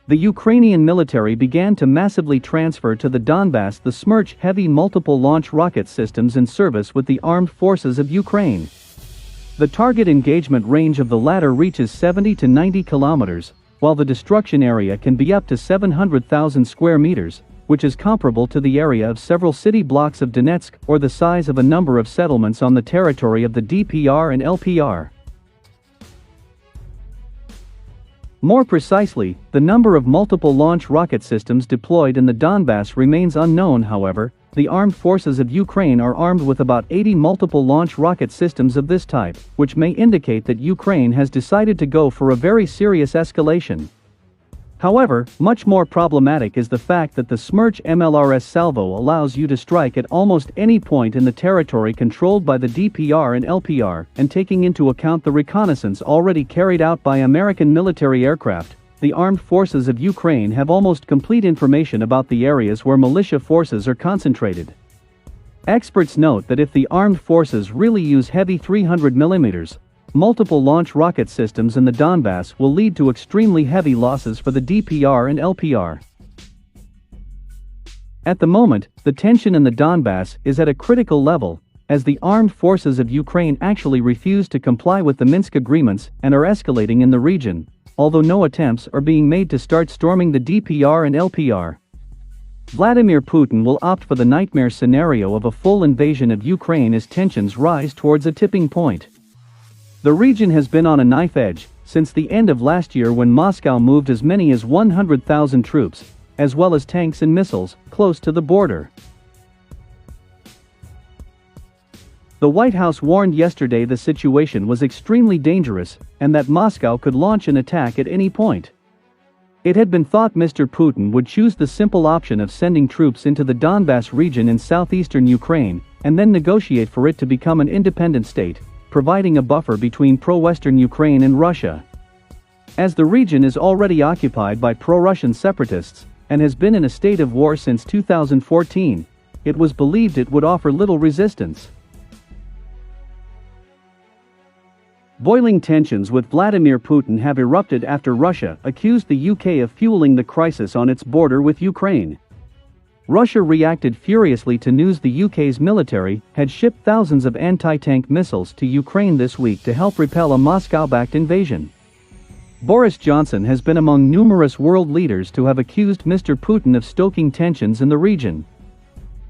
the Ukrainian military began to massively transfer to the Donbass the Smerch heavy multiple launch rocket systems in service with the armed forces of Ukraine. The target engagement range of the latter reaches 70 to 90 kilometers, while the destruction area can be up to 700,000 square meters, which is comparable to the area of several city blocks of Donetsk or the size of a number of settlements on the territory of the DPR and LPR. More precisely, the number of multiple launch rocket systems deployed in the Donbass remains unknown. However, the armed forces of Ukraine are armed with about 80 multiple launch rocket systems of this type, which may indicate that Ukraine has decided to go for a very serious escalation. However, much more problematic is the fact that the Smerch MLRS salvo allows you to strike at almost any point in the territory controlled by the DPR and LPR, and taking into account the reconnaissance already carried out by American military aircraft, the armed forces of Ukraine have almost complete information about the areas where militia forces are concentrated. Experts note that if the armed forces really use heavy 300mm, multiple launch rocket systems in the Donbass will lead to extremely heavy losses for the DPR and LPR. At the moment, the tension in the Donbass is at a critical level, as the armed forces of Ukraine actually refuse to comply with the Minsk agreements and are escalating in the region, although no attempts are being made to start storming the DPR and LPR. Vladimir Putin will opt for the nightmare scenario of a full invasion of Ukraine as tensions rise towards a tipping point. The region has been on a knife edge since the end of last year, when Moscow moved as many as 100,000 troops, as well as tanks and missiles, close to the border. The White House warned yesterday the situation was extremely dangerous and that Moscow could launch an attack at any point. It had been thought Mr. Putin would choose the simple option of sending troops into the Donbass region in southeastern Ukraine and then negotiate for it to become an independent state, providing a buffer between pro-Western Ukraine and Russia. As the region is already occupied by pro-Russian separatists and has been in a state of war since 2014, it was believed it would offer little resistance. Boiling tensions with Vladimir Putin have erupted after Russia accused the UK of fueling the crisis on its border with Ukraine. Russia reacted furiously to news the UK's military had shipped thousands of anti-tank missiles to Ukraine this week to help repel a Moscow-backed invasion. Boris Johnson has been among numerous world leaders to have accused Mr. Putin of stoking tensions in the region.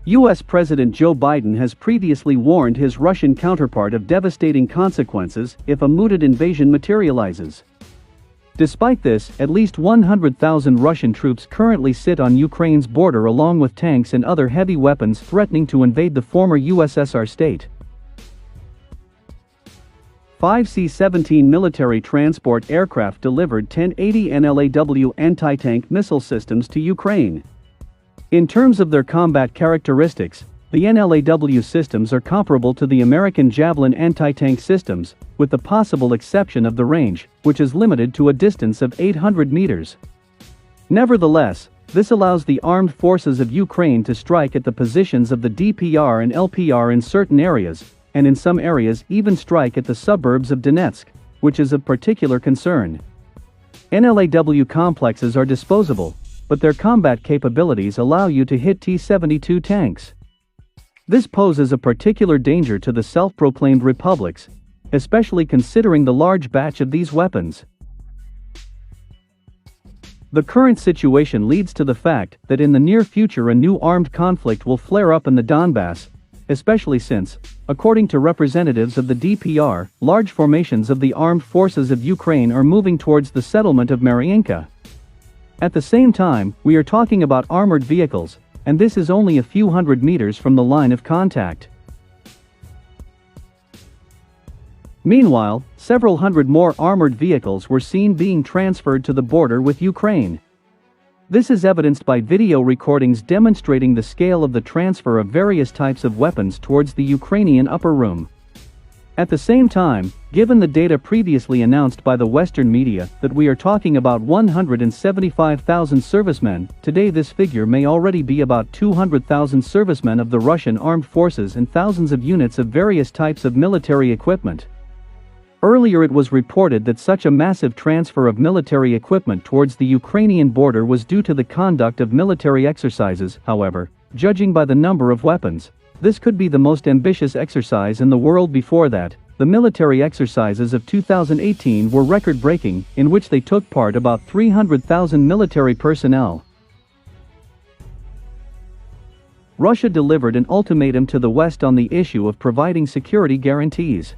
US President Joe Biden has previously warned his Russian counterpart of devastating consequences if a mooted invasion materializes. Despite this, at least 100,000 Russian troops currently sit on Ukraine's border, along with tanks and other heavy weapons threatening to invade the former USSR state. 5 C-17 military transport aircraft delivered 1080 NLAW anti-tank missile systems to Ukraine. In terms of their combat characteristics, the NLAW systems are comparable to the American Javelin anti-tank systems, with the possible exception of the range, which is limited to a distance of 800 meters. Nevertheless, this allows the armed forces of Ukraine to strike at the positions of the DPR and LPR in certain areas, and in some areas even strike at the suburbs of Donetsk, which is of particular concern. NLAW complexes are disposable, but their combat capabilities allow you to hit T-72 tanks. This poses a particular danger to the self-proclaimed republics, especially considering the large batch of these weapons. The current situation leads to the fact that in the near future a new armed conflict will flare up in the Donbass, especially since, according to representatives of the DPR, large formations of the armed forces of Ukraine are moving towards the settlement of Mariinka. At the same time, we are talking about armored vehicles, and this is only a few hundred meters from the line of contact. Meanwhile, several hundred more armored vehicles were seen being transferred to the border with Ukraine. This is evidenced by video recordings demonstrating the scale of the transfer of various types of weapons towards the Ukrainian upper room. At the same time, given the data previously announced by the Western media that we are talking about 175,000 servicemen, today this figure may already be about 200,000 servicemen of the Russian armed forces and thousands of units of various types of military equipment. Earlier it was reported that such a massive transfer of military equipment towards the Ukrainian border was due to the conduct of military exercises. However, judging by the number of weapons, this could be the most ambitious exercise in the world. Before that, the military exercises of 2018 were record-breaking, in which they took part about 300,000 military personnel. Russia delivered an ultimatum to the West on the issue of providing security guarantees.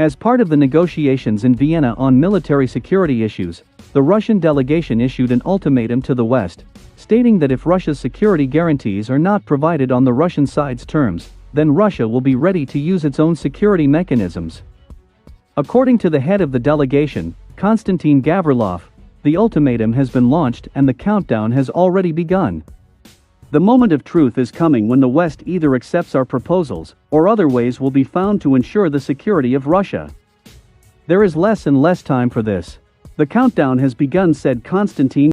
As part of the negotiations in Vienna on military security issues, the Russian delegation issued an ultimatum to the West, stating that if Russia's security guarantees are not provided on the Russian side's terms, then Russia will be ready to use its own security mechanisms. According to the head of the delegation, Konstantin Gavrilov, the ultimatum has been launched and the countdown has already begun. The moment of truth is coming when the West either accepts our proposals, or other ways will be found to ensure the security of Russia. There is less and less time for this. The countdown has begun, said Konstantin